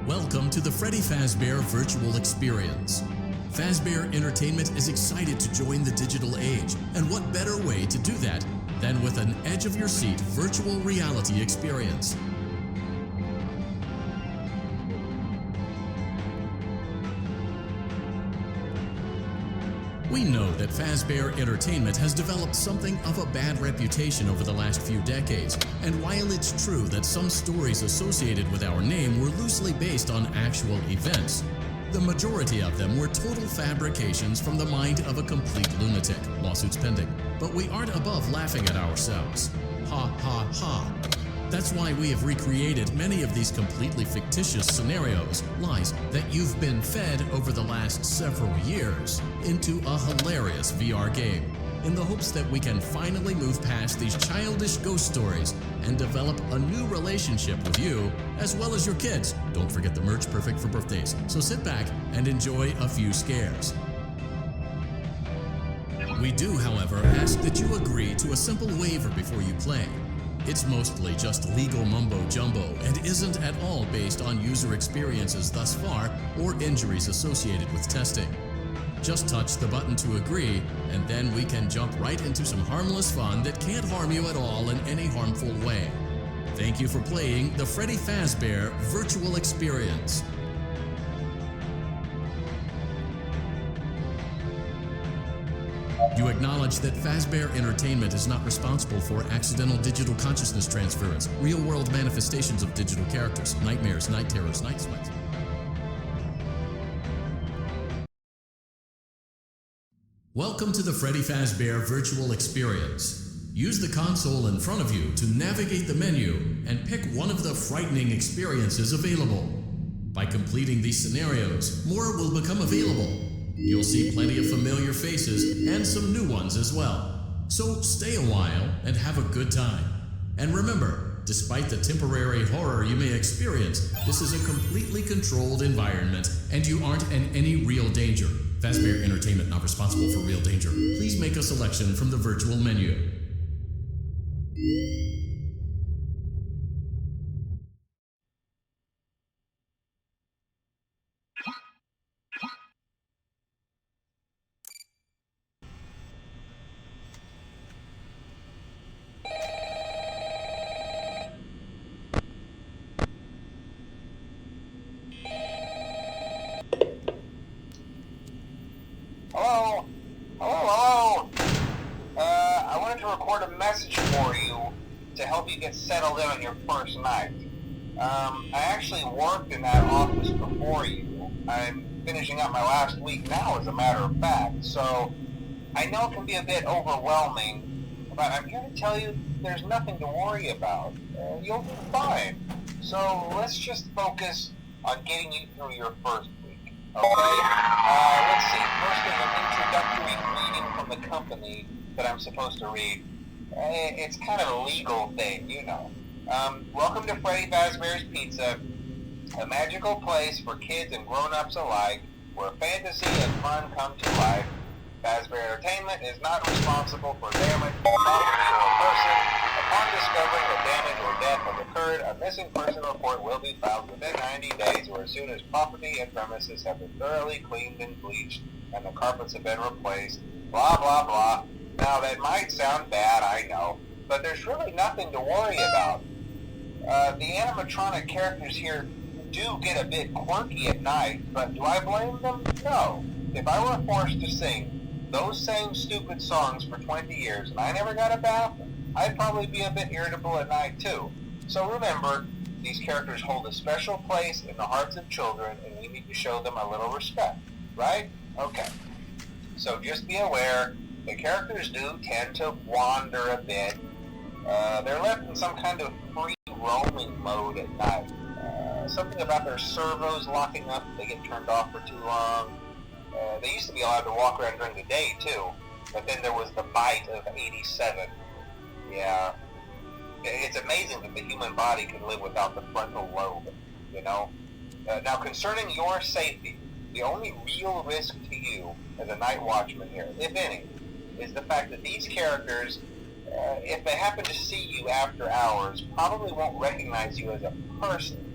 Welcome to the Freddy Fazbear Virtual Experience. Fazbear Entertainment is excited to join the digital age, and what better way to do that than with an edge-of-your-seat virtual reality experience. We know that Fazbear Entertainment has developed something of a bad reputation over the last few decades, and while it's true that some stories associated with our name were loosely based on actual events, the majority of them were total fabrications from the mind of a complete lunatic, lawsuits pending. But we aren't above laughing at ourselves. Ha ha ha. That's why we have recreated many of these completely fictitious scenarios, lies that you've been fed over the last several years, into a hilarious VR game, in the hopes that we can finally move past these childish ghost stories and develop a new relationship with you, as well as your kids. Don't forget the merch, perfect for birthdays. So sit back and enjoy a few scares. We do, however, ask that you agree to a simple waiver before you play. It's mostly just legal mumbo-jumbo and isn't at all based on user experiences thus far or injuries associated with testing. Just touch the button to agree, and then we can jump right into some harmless fun that can't harm you at all in any harmful way. Thank you for playing the Freddy Fazbear Virtual Experience. You acknowledge that Fazbear Entertainment is not responsible for accidental digital consciousness transference, real-world manifestations of digital characters, nightmares, night terrors, night sweats. Welcome to the Freddy Fazbear Virtual Experience. Use the console in front of you to navigate the menu and pick one of the frightening experiences available. By completing these scenarios, more will become available. You'll see plenty of familiar faces and some new ones as well. So stay a while and have a good time. And remember, despite the temporary horror you may experience, this is a completely controlled environment and you aren't in any real danger. Fazbear Entertainment not responsible for real danger. Please make a selection from the virtual menu. Hello? I wanted to record a message for you to help you get settled in on your first night. I actually worked in that office before you. I'm finishing up my last week now, as a matter of fact, so I know it can be a bit overwhelming, but I'm here to tell you there's nothing to worry about. You'll be fine. So let's just focus on getting you through your first week, okay? Let's see. First, there's an introductory greeting from the company that I'm supposed to read. It's kind of a legal thing, you know. Welcome to Freddy Fazbear's Pizza, a magical place for kids and grown-ups alike, where fantasy and fun come to life. Fazbear Entertainment is not responsible for damage to property or person. Upon discovering that damage or death has occurred, a missing person report will be filed within 90 days or as soon as property and premises have been thoroughly cleaned and bleached and the carpets have been replaced. Blah, blah, blah. Now, that might sound bad, I know, but there's really nothing to worry about. The animatronic characters here do get a bit quirky at night, but do I blame them? No. If I were forced to sing those same stupid songs for 20 years and I never got a bath, I'd probably be a bit irritable at night too. So remember, these characters hold a special place in the hearts of children and we need to show them a little respect, right? Okay. So just be aware, the characters do tend to wander a bit. They're left in some kind of free roaming mode at night. Something about their servos locking up if they get turned off for too long. They used to be allowed to walk around during the day too, but then there was the bite of 87. Yeah. It's amazing that the human body can live without the frontal lobe, you know? Now concerning your safety, the only real risk to you as a night watchman here, if any, is the fact that these characters, if they happen to see you after hours, probably won't recognize you as a person.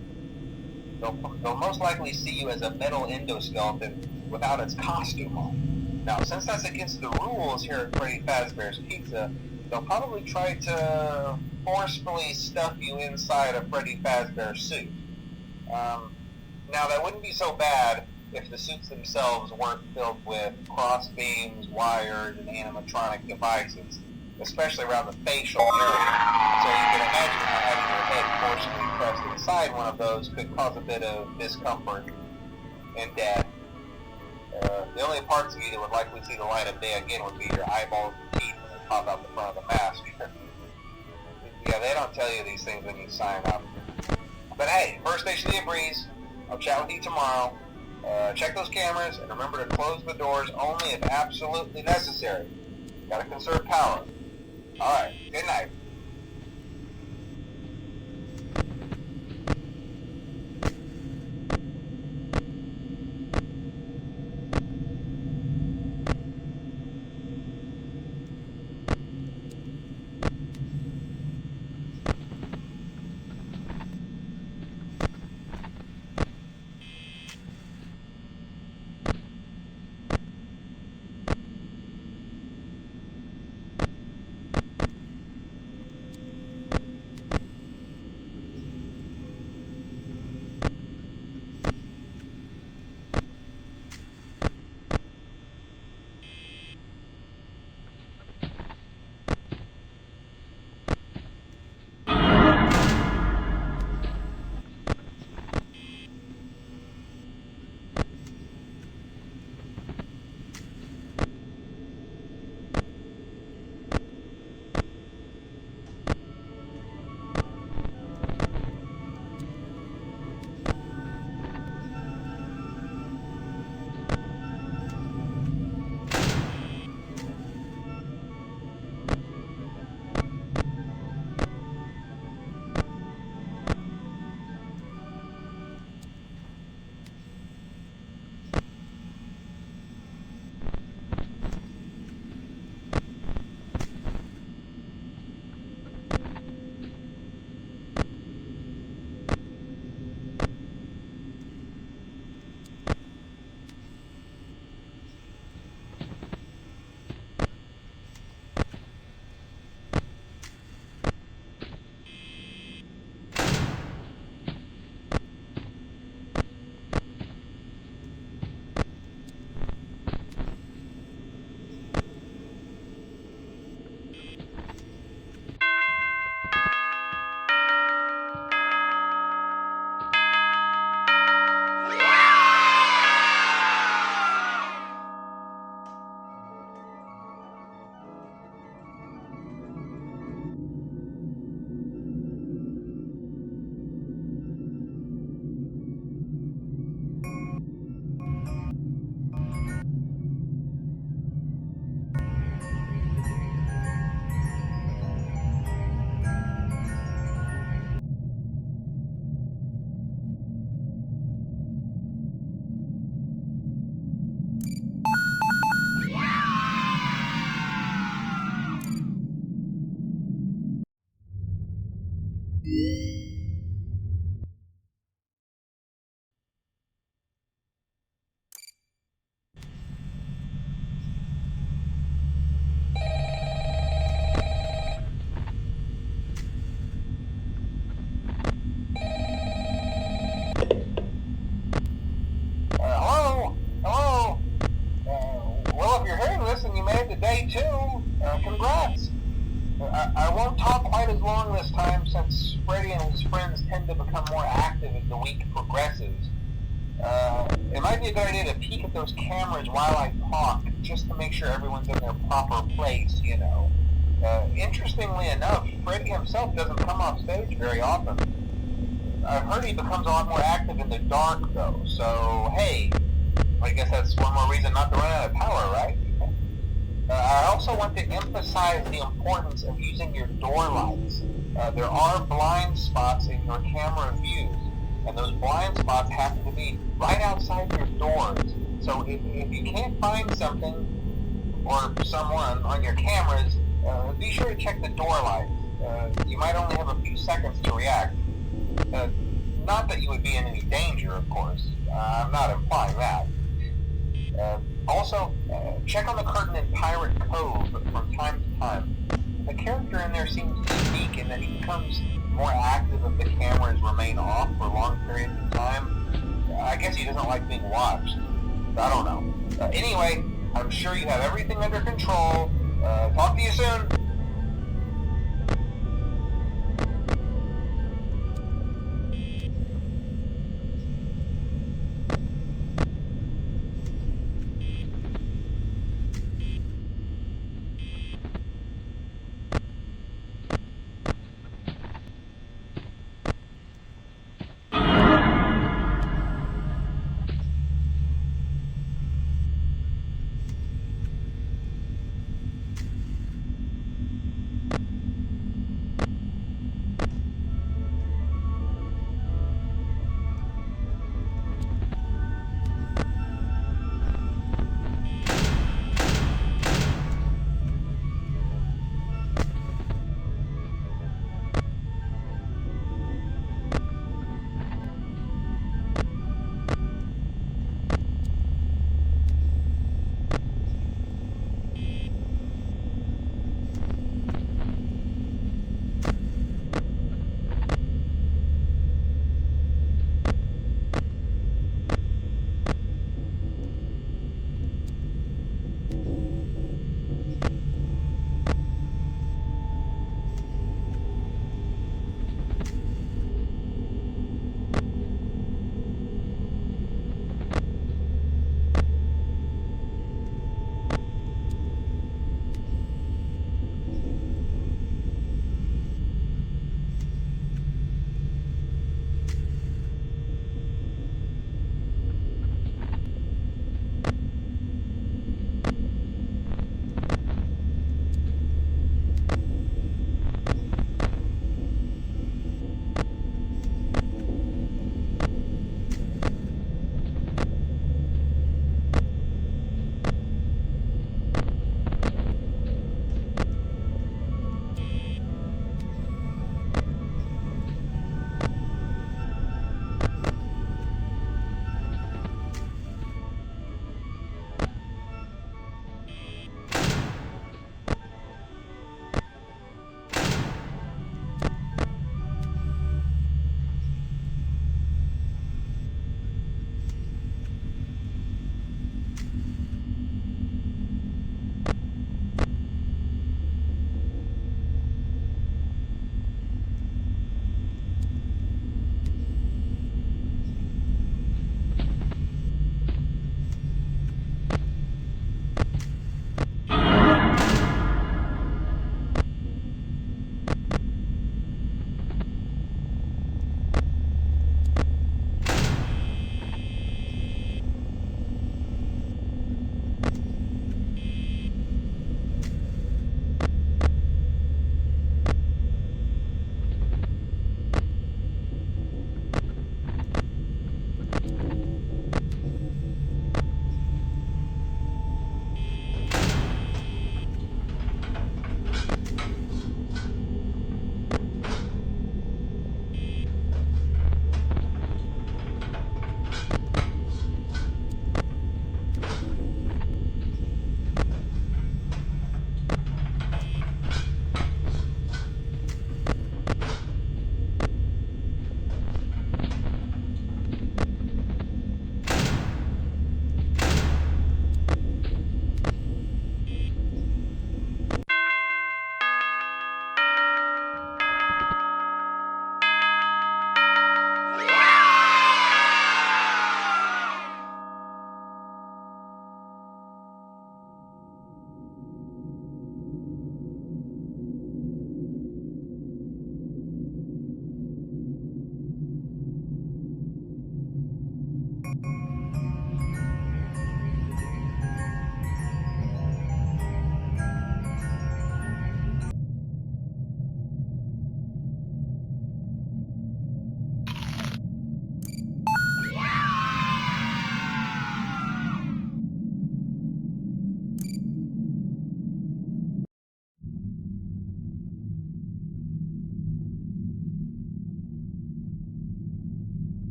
They'll most likely see you as a metal endoskeleton without its costume on. Now, since that's against the rules here at Freddy Fazbear's Pizza, they'll probably try to forcefully stuff you inside a Freddy Fazbear suit. Now, that wouldn't be so bad if the suits themselves weren't filled with cross beams, wires, and animatronic devices, especially around the facial area. So you can imagine how having your head forcibly pressed inside one of those could cause a bit of discomfort and death. The only parts of you that would likely see the light of day again would be your eyeballs and teeth when they pop out the front of the mask. Yeah, they don't tell you these things when you sign up. But hey, first station of the breeze. I'll chat with you tomorrow. Check those cameras and remember to close the doors only if absolutely necessary. Gotta conserve power. Alright, good night. Congrats! I won't talk quite as long this time since Freddy and his friends tend to become more active as the week progresses. It might be a good idea to peek at those cameras while I talk, just to make sure everyone's in their proper place, you know. Interestingly enough, Freddy himself doesn't come off stage very often. I've heard he becomes a lot more active in the dark, though, so hey, I guess that's one more reason not to run out of power, right? I also want to emphasize the importance of using your door lights. There are blind spots in your camera views, and those blind spots happen to be right outside your doors. So if you can't find something, or someone on your cameras, be sure to check the door lights. You might only have a few seconds to react. Not that you would be in any danger, of course. I'm not implying that. Also, check on the curtain in Pirate Cove from time to time. The character in there seems unique in that he becomes more active if the cameras remain off for long periods of time. I guess he doesn't like being watched. I don't know. Anyway, I'm sure you have everything under control. Talk to you soon.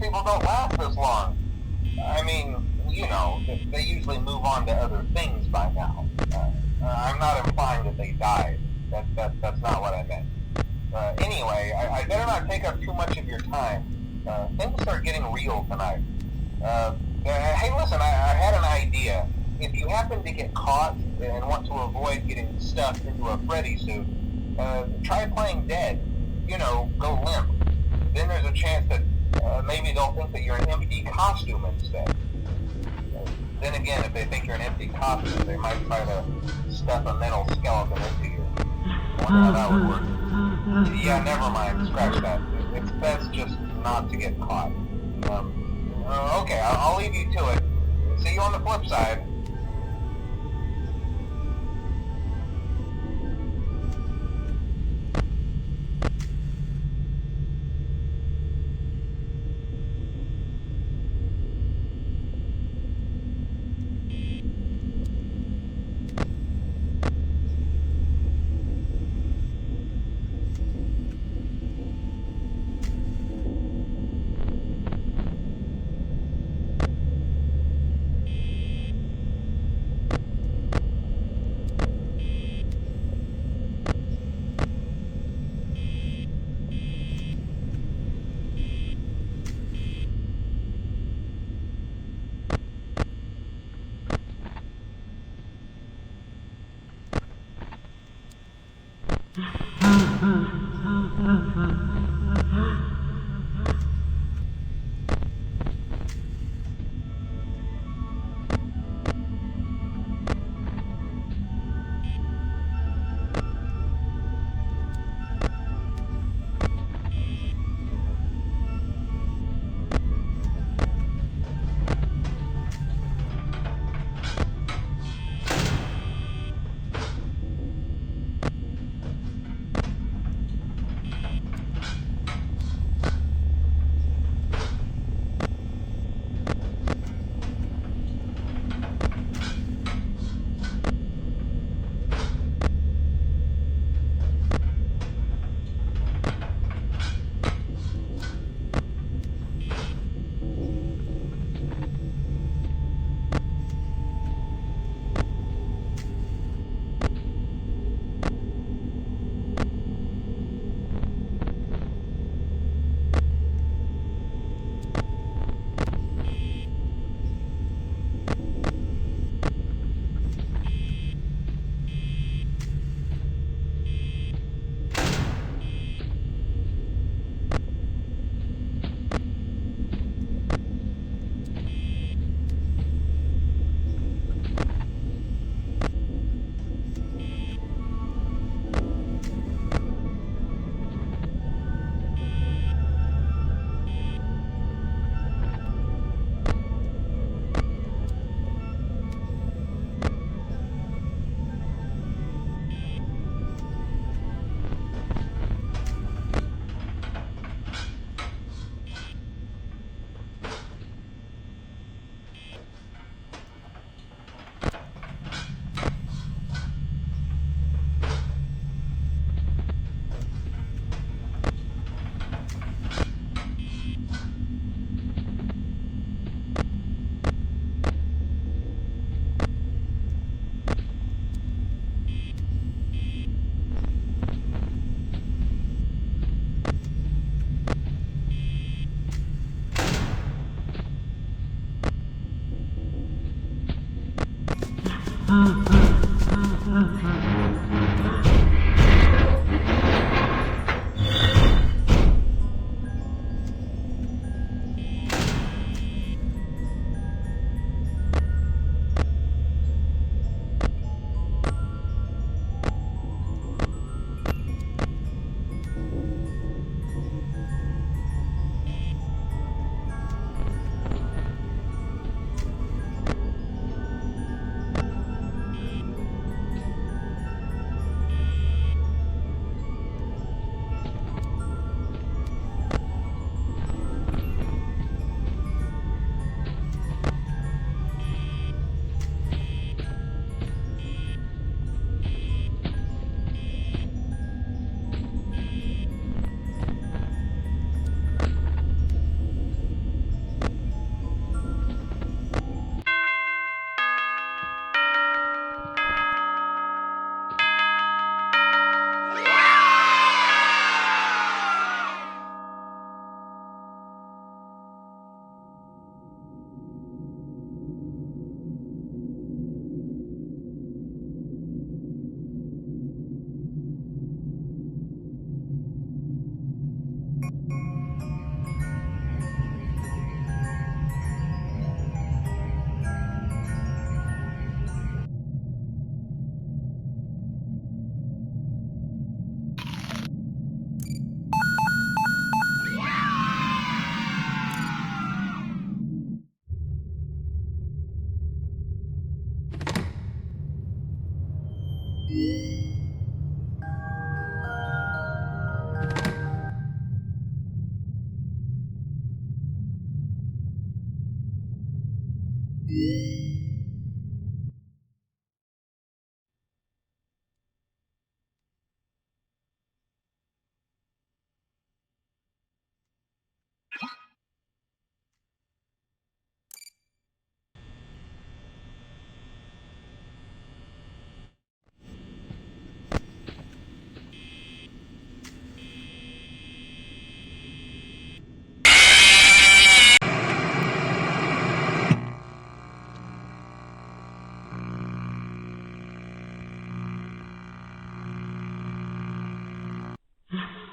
people don't last this long. I mean, you know, they usually move on to other things by now. I'm not implying that they died. That's not what I meant. Anyway, I better not take up too much of your time. Things start getting real tonight. Hey, listen, I had an idea. If you happen to get caught and want to avoid getting stuffed into a Freddy suit, try playing dead. You know, go limp. Then there's a chance that maybe they'll think that you're an empty costume instead. Then again, if they think you're an empty costume, they might try to stuff a metal skeleton into you. I wonder how that would work. Yeah, never mind. Scratch that. It's best just not to get caught. Okay, I'll leave you to it. See you on the flip side.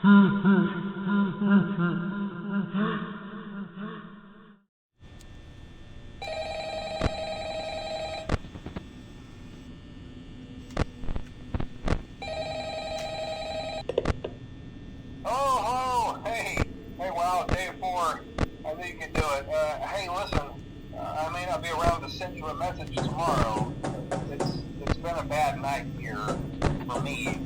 Oh, hey, wow, day 4. I knew you could do it. Hey, listen, I may not be around to send you a message tomorrow. It's been a bad night here for me.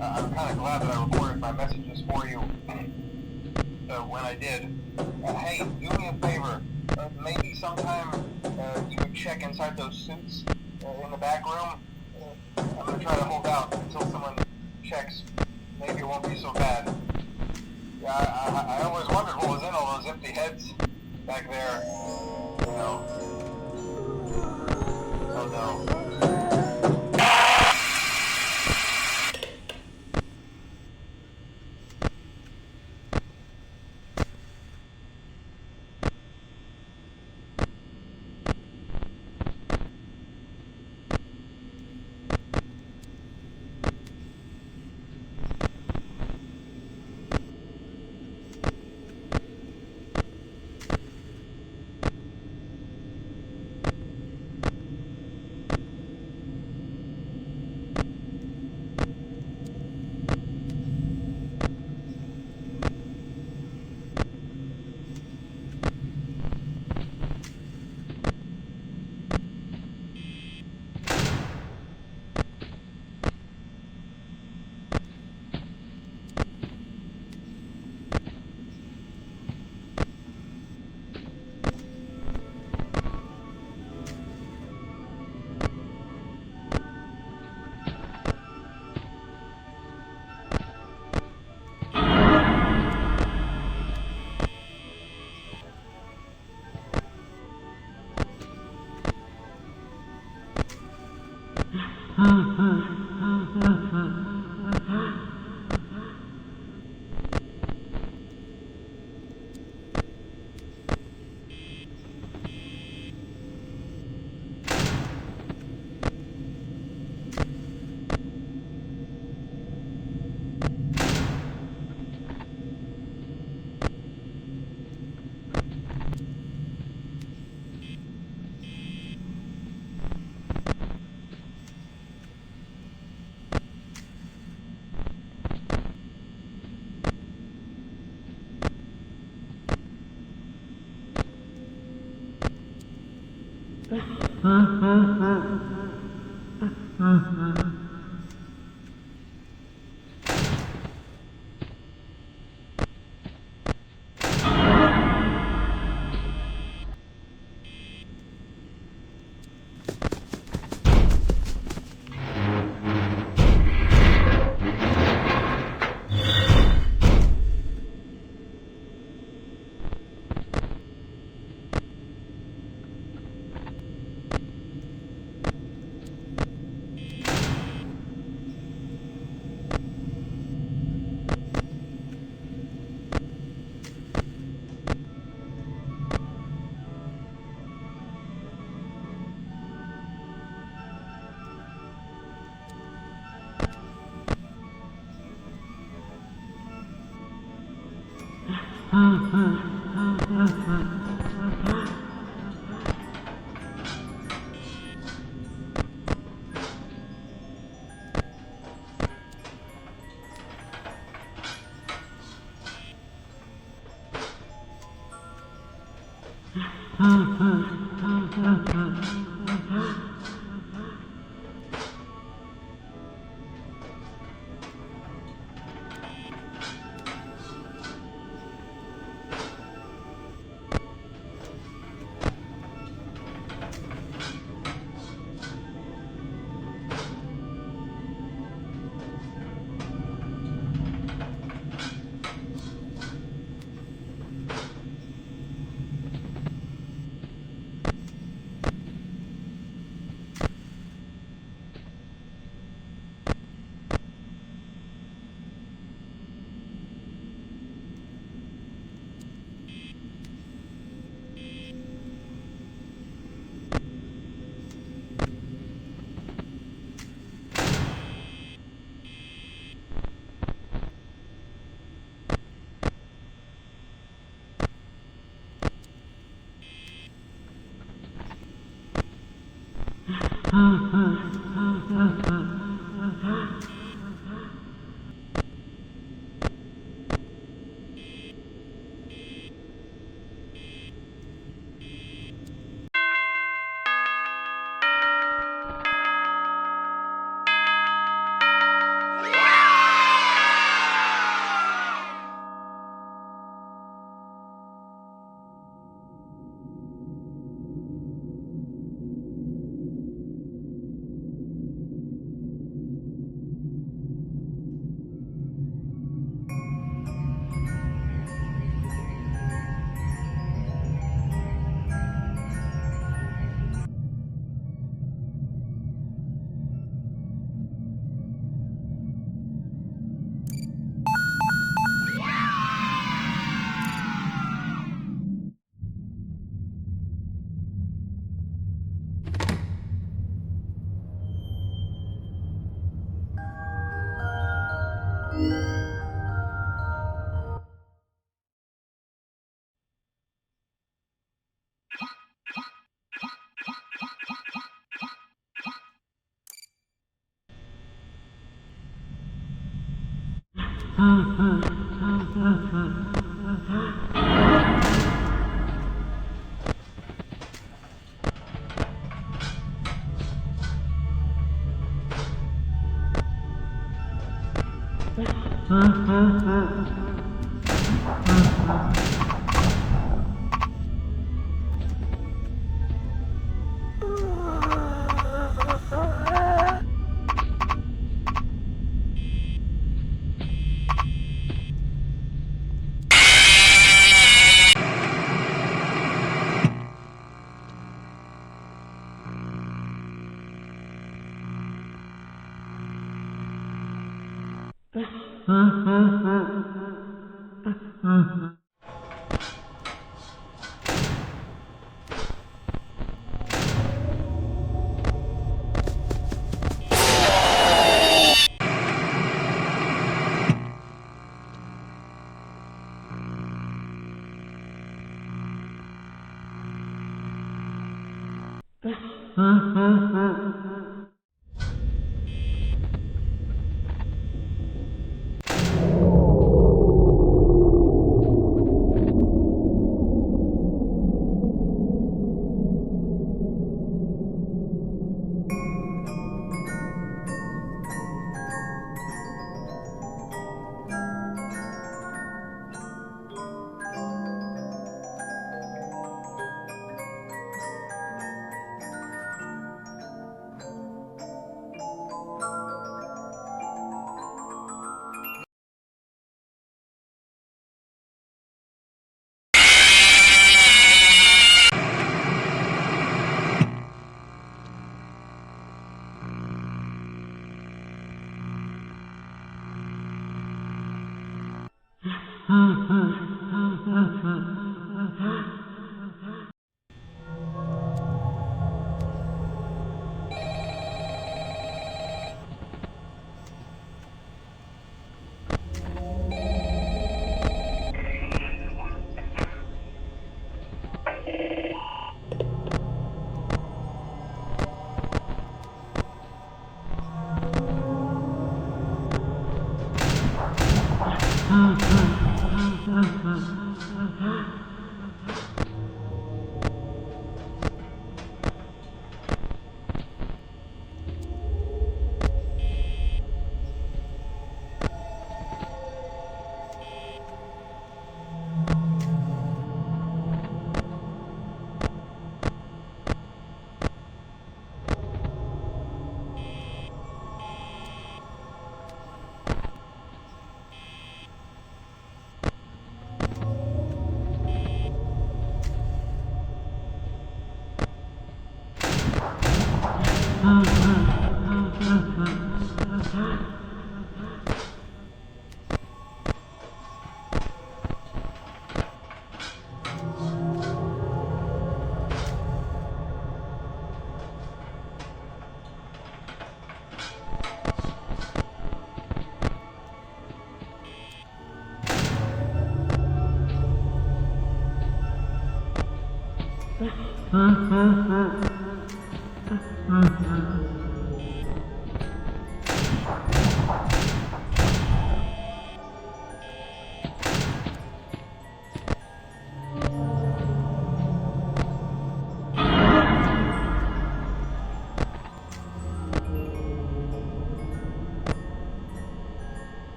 I'm kind of glad that I recorded my messages for you when I did. Hey, do me a favor. Maybe sometime you could check inside those suits in the back room. I'm going to try to hold out until someone checks. Maybe it won't be so bad. Yeah, I always wondered what was in all those empty heads back there. You know. Oh no.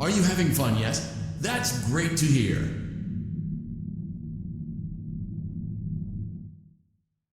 Are you having fun yet? That's great to hear.